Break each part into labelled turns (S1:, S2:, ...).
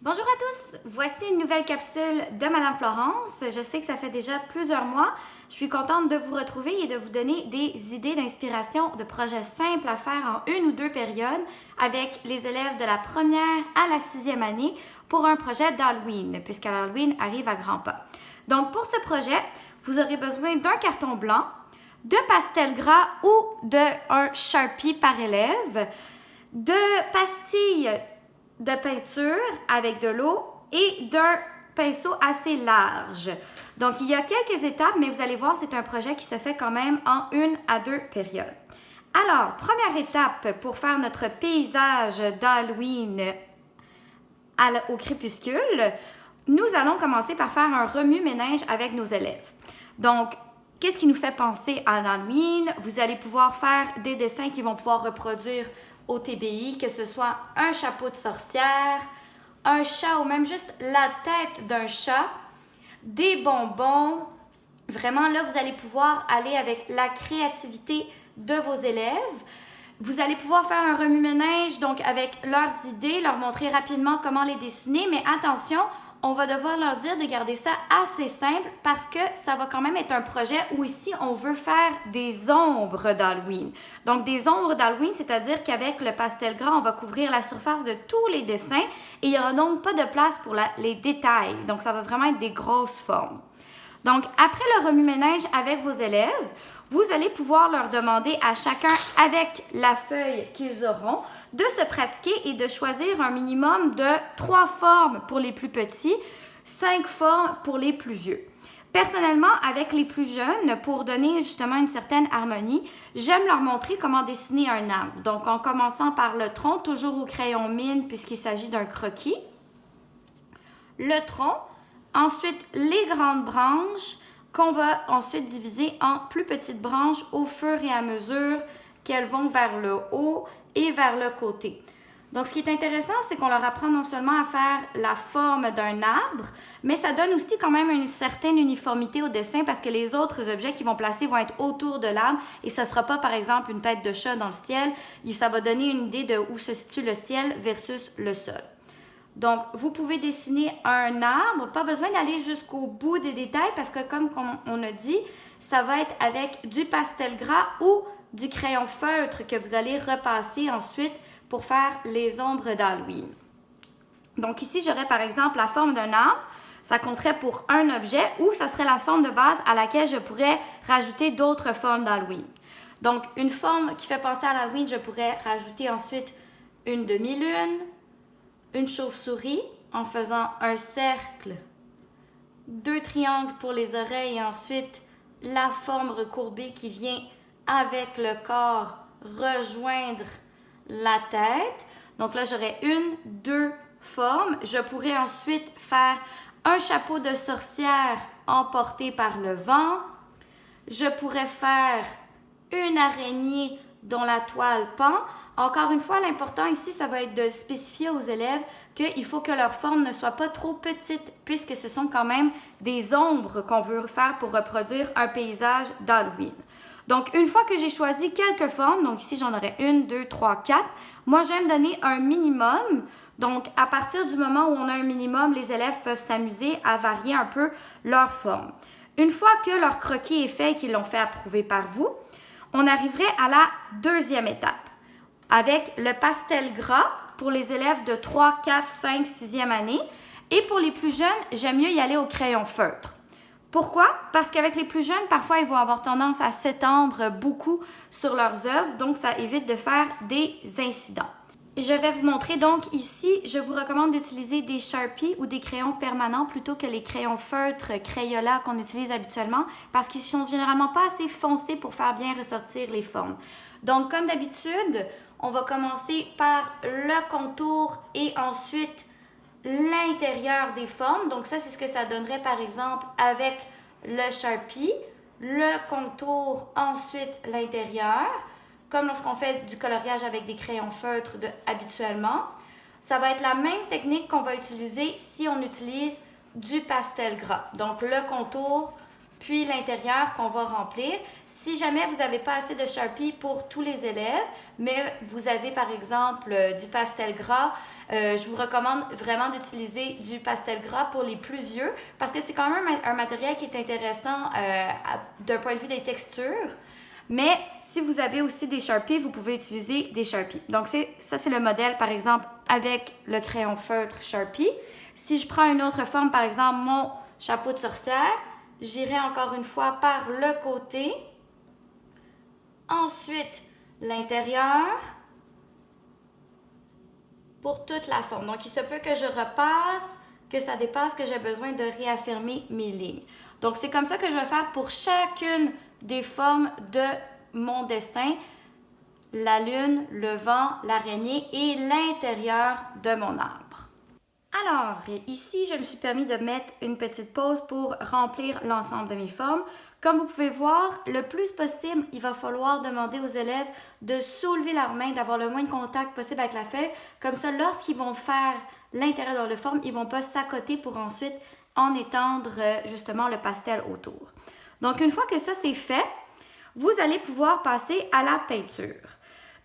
S1: Bonjour à tous, voici une nouvelle capsule de Madame Florence. Je sais que ça fait déjà plusieurs mois. Je suis contente de vous retrouver et de vous donner des idées d'inspiration de projets simples à faire en une ou deux périodes avec les élèves de la première à la sixième année pour un projet d'Halloween, puisqu'Halloween arrive à grands pas. Donc pour ce projet, vous aurez besoin d'un carton blanc, de pastel gras ou d'un Sharpie par élève, de pastilles de peinture avec de l'eau et d'un pinceau assez large. Donc, il y a quelques étapes, mais vous allez voir, c'est un projet qui se fait quand même en une à deux périodes. Alors, première étape pour faire notre paysage d'Halloween au crépuscule, nous allons commencer par faire un remue-ménage avec nos élèves. Donc, qu'est-ce qui nous fait penser à Halloween? Vous allez pouvoir faire des dessins qui vont pouvoir reproduire au TBI, que ce soit un chapeau de sorcière, un chat ou même juste la tête d'un chat, des bonbons. Vraiment, là, vous allez pouvoir aller avec la créativité de vos élèves. Vous allez pouvoir faire un remue-ménage, donc avec leurs idées, leur montrer rapidement comment les dessiner, mais attention, on va devoir leur dire de garder ça assez simple parce que ça va quand même être un projet où ici, on veut faire des ombres d'Halloween. Donc, des ombres d'Halloween, c'est-à-dire qu'avec le pastel gras, on va couvrir la surface de tous les dessins et il n'y aura donc pas de place pour les détails. Donc, ça va vraiment être des grosses formes. Donc, après le remue-ménage avec vos élèves, vous allez pouvoir leur demander à chacun, avec la feuille qu'ils auront, de se pratiquer et de choisir un minimum de 3 formes pour les plus petits, 5 formes pour les plus vieux. Personnellement, avec les plus jeunes, pour donner justement une certaine harmonie, j'aime leur montrer comment dessiner un arbre. Donc, en commençant par le tronc, toujours au crayon mine puisqu'il s'agit d'un croquis. Le tronc, ensuite les grandes branches qu'on va ensuite diviser en plus petites branches au fur et à mesure qu'elles vont vers le haut et vers le côté. Donc, ce qui est intéressant, c'est qu'on leur apprend non seulement à faire la forme d'un arbre, mais ça donne aussi quand même une certaine uniformité au dessin parce que les autres objets qu'ils vont placer vont être autour de l'arbre et ce ne sera pas, par exemple, une tête de chat dans le ciel. Ça va donner une idée de où se situe le ciel versus le sol. Donc, vous pouvez dessiner un arbre, pas besoin d'aller jusqu'au bout des détails parce que comme on a dit, ça va être avec du pastel gras ou du crayon feutre que vous allez repasser ensuite pour faire les ombres d'Halloween. Donc ici, j'aurais par exemple la forme d'un arbre, ça compterait pour un objet ou ça serait la forme de base à laquelle je pourrais rajouter d'autres formes d'Halloween. Donc, une forme qui fait penser à l'Halloween, je pourrais rajouter ensuite une demi-lune, une chauve-souris en faisant un cercle, 2 triangles pour les oreilles et ensuite la forme recourbée qui vient avec le corps rejoindre la tête. Donc là, j'aurais 1, 2 formes. Je pourrais ensuite faire un chapeau de sorcière emporté par le vent. Je pourrais faire une araignée dont la toile pend. Encore une fois, l'important ici, ça va être de spécifier aux élèves qu'il faut que leur forme ne soit pas trop petite puisque ce sont quand même des ombres qu'on veut faire pour reproduire un paysage d'Halloween. Donc, une fois que j'ai choisi quelques formes, donc ici, j'en aurais 1, 2, 3, 4, moi, j'aime donner un minimum. Donc, à partir du moment où on a un minimum, les élèves peuvent s'amuser à varier un peu leur forme. Une fois que leur croquis est fait et qu'ils l'ont fait approuver par vous, on arriverait à la deuxième étape avec le pastel gras pour les élèves de 3, 4, 5, 6e année. Et pour les plus jeunes, j'aime mieux y aller au crayon feutre. Pourquoi? Parce qu'avec les plus jeunes, parfois, ils vont avoir tendance à s'étendre beaucoup sur leurs œuvres, donc ça évite de faire des incidents. Je vais vous montrer donc ici, je vous recommande d'utiliser des Sharpies ou des crayons permanents plutôt que les crayons feutres Crayola qu'on utilise habituellement parce qu'ils sont généralement pas assez foncés pour faire bien ressortir les formes. Donc, comme d'habitude, on va commencer par le contour et ensuite l'intérieur des formes. Donc, ça, c'est ce que ça donnerait, par exemple, avec le Sharpie. Le contour, ensuite l'intérieur. Comme lorsqu'on fait du coloriage avec des crayons feutres habituellement. Ça va être la même technique qu'on va utiliser si on utilise du pastel gras. Donc, le contour, puis l'intérieur qu'on va remplir. Si jamais vous n'avez pas assez de Sharpie pour tous les élèves, mais vous avez par exemple du pastel gras, je vous recommande vraiment d'utiliser du pastel gras pour les plus vieux parce que c'est quand même un matériel qui est intéressant d'un point de vue des textures. Mais si vous avez aussi des Sharpies, vous pouvez utiliser des Sharpies. Donc ça, c'est le modèle, par exemple, avec le crayon feutre Sharpie. Si je prends une autre forme, par exemple, mon chapeau de sorcière, j'irai encore une fois par le côté. Ensuite, l'intérieur pour toute la forme. Donc, il se peut que je repasse, que ça dépasse, que j'ai besoin de réaffirmer mes lignes. Donc, c'est comme ça que je vais faire pour chacune des formes de mon dessin. La lune, le vent, l'araignée et l'intérieur de mon arbre. Alors, ici, je me suis permis de mettre une petite pause pour remplir l'ensemble de mes formes. Comme vous pouvez voir, le plus possible, il va falloir demander aux élèves de soulever leurs mains, d'avoir le moins de contact possible avec la feuille. Comme ça, lorsqu'ils vont faire l'intérieur de la forme, ils ne vont pas s'accoter pour ensuite en étendre justement le pastel autour. Donc, une fois que ça c'est fait, vous allez pouvoir passer à la peinture.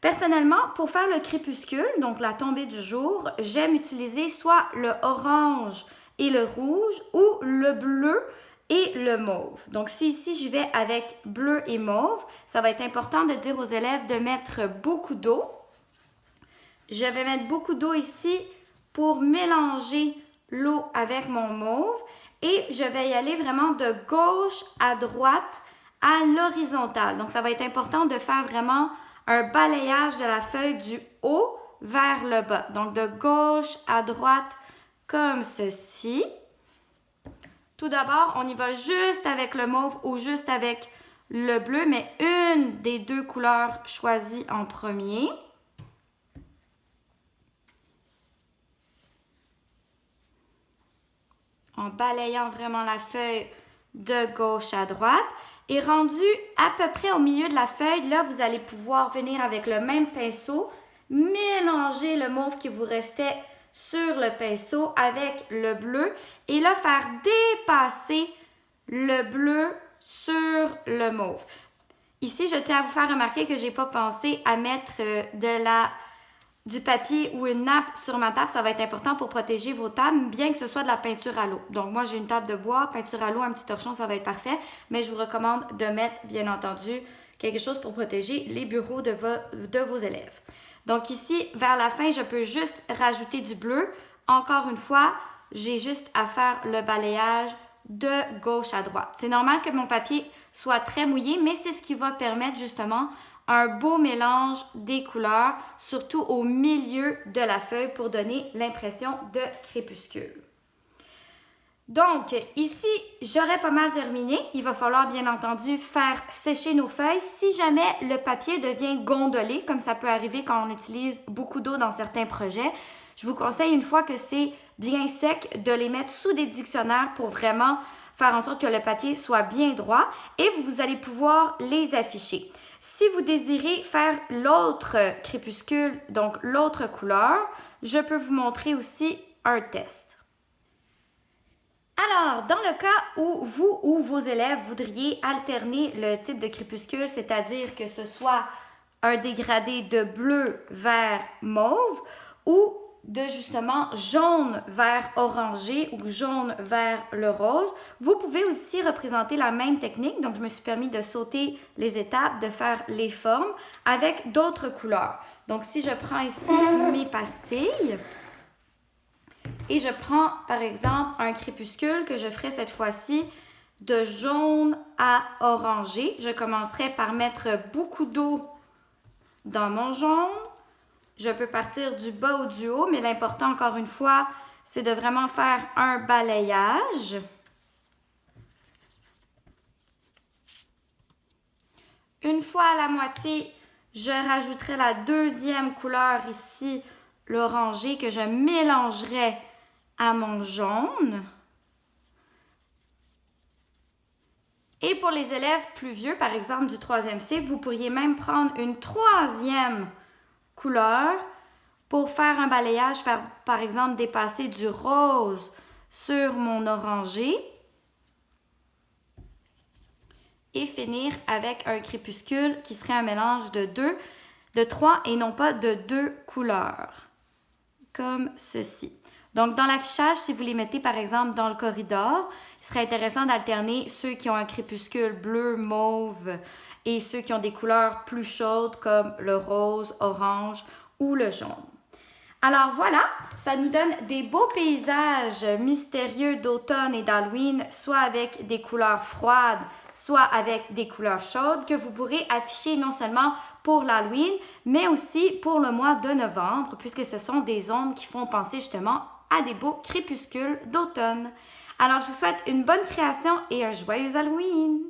S1: Personnellement, pour faire le crépuscule, donc la tombée du jour, j'aime utiliser soit le orange et le rouge ou le bleu et le mauve. Donc, si ici j'y vais avec bleu et mauve, ça va être important de dire aux élèves de mettre beaucoup d'eau. Je vais mettre beaucoup d'eau ici pour mélanger l'eau avec mon mauve et je vais y aller vraiment de gauche à droite à l'horizontale. Donc, ça va être important de faire vraiment un balayage de la feuille du haut vers le bas. Donc, de gauche à droite, comme ceci. Tout d'abord, on y va juste avec le mauve ou juste avec le bleu, mais une des deux couleurs choisies en premier. En balayant vraiment la feuille de gauche à droite. Et rendu à peu près au milieu de la feuille, là, vous allez pouvoir venir avec le même pinceau, mélanger le mauve qui vous restait sur le pinceau avec le bleu et là, faire dépasser le bleu sur le mauve. Ici, je tiens à vous faire remarquer que je n'ai pas pensé à mettre du papier ou une nappe sur ma table. Ça va être important pour protéger vos tables, bien que ce soit de la peinture à l'eau. Donc, moi, j'ai une table de bois, peinture à l'eau, un petit torchon, ça va être parfait. Mais je vous recommande de mettre, bien entendu, quelque chose pour protéger les bureaux de vos élèves. Donc, ici, vers la fin, je peux juste rajouter du bleu. Encore une fois, j'ai juste à faire le balayage de gauche à droite. C'est normal que mon papier soit très mouillé, mais c'est ce qui va permettre justement un beau mélange des couleurs, surtout au milieu de la feuille pour donner l'impression de crépuscule. Donc, ici, j'aurais pas mal terminé. Il va falloir bien entendu faire sécher nos feuilles. Si jamais le papier devient gondolé, comme ça peut arriver quand on utilise beaucoup d'eau dans certains projets, je vous conseille une fois que c'est bien sec de les mettre sous des dictionnaires pour vraiment faire en sorte que le papier soit bien droit et vous allez pouvoir les afficher. Si vous désirez faire l'autre crépuscule, donc l'autre couleur, je peux vous montrer aussi un test. Alors, dans le cas où vous ou vos élèves voudriez alterner le type de crépuscule, c'est-à-dire que ce soit un dégradé de bleu vers mauve ou de justement jaune vers orangé ou jaune vers le rose. Vous pouvez aussi représenter la même technique. Donc, je me suis permis de sauter les étapes, de faire les formes avec d'autres couleurs. Donc, si je prends ici mes pastilles et je prends par exemple un crépuscule que je ferai cette fois-ci de jaune à orangé. Je commencerai par mettre beaucoup d'eau dans mon jaune. Je peux partir du bas ou du haut, mais l'important, encore une fois, c'est de vraiment faire un balayage. Une fois à la moitié, je rajouterai la deuxième couleur ici, l'orangé, que je mélangerai à mon jaune. Et pour les élèves plus vieux, par exemple du 3e cycle, vous pourriez même prendre une troisième couleur pour faire un balayage, faire par exemple dépasser du rose sur mon orangé. et finir avec un crépuscule qui serait un mélange de 3 et non pas de 2 couleurs, comme ceci. Donc, dans l'affichage, si vous les mettez par exemple dans le corridor, il serait intéressant d'alterner ceux qui ont un crépuscule bleu, mauve et ceux qui ont des couleurs plus chaudes comme le rose, orange ou le jaune. Alors voilà, ça nous donne des beaux paysages mystérieux d'automne et d'Halloween, soit avec des couleurs froides, soit avec des couleurs chaudes que vous pourrez afficher non seulement pour l'Halloween, mais aussi pour le mois de novembre, puisque ce sont des ombres qui font penser justement à des beaux crépuscules d'automne. Alors je vous souhaite une bonne création et un joyeux Halloween!